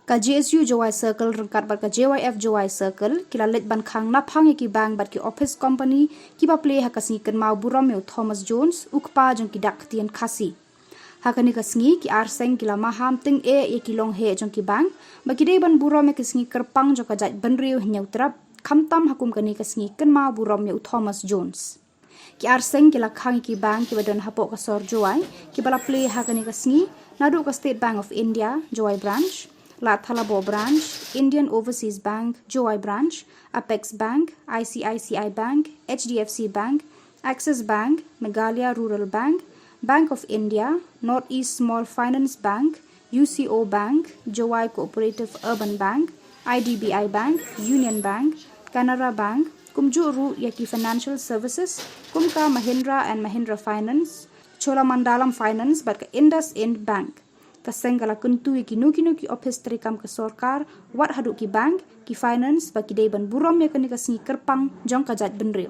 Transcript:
Ka GSU Jowai Circle rengkat bat ka JYF Jowai Circle kila let ban Khang na phang ki bank bat ki office company ki ba play ha kasngi kan mau Burom me Thomas Jones ukpa jong ki dak tien khasi. Ha kani kasngi ki arseng kila maham ting e ki long he jong ki bank ba ki dei ban Burom me kasngi kerpang jong ka jat ban riu nyau trap khamtam hakum kani kasngi kan mau Burom me Thomas Jones. Ki arseng kila Khang ki bank ki badon hapok ka sor Jowai ki bala play ha kani kasngi nadu ka State Bank of India Jowai branch La Thalabo branch, Indian Overseas Bank, Jowai branch, Apex Bank, ICICI Bank, HDFC Bank, Axis Bank, Meghalaya Rural Bank, Bank of India, Northeast Small Finance Bank, UCO Bank, Jowai Cooperative Urban Bank, IDBI Bank, Union Bank, Canara Bank, Kumjuru Iaki Financial Services, Kumka Mahindra and Mahindra Finance, Cholamandalam Finance, but IndusInd Bank. Kaseng kala kuntu ki nuki office terikam ke sorkar wat haduk ki bank ki finance bagi dei ban Burom ya kani kasngi kerpang jong kajat benril.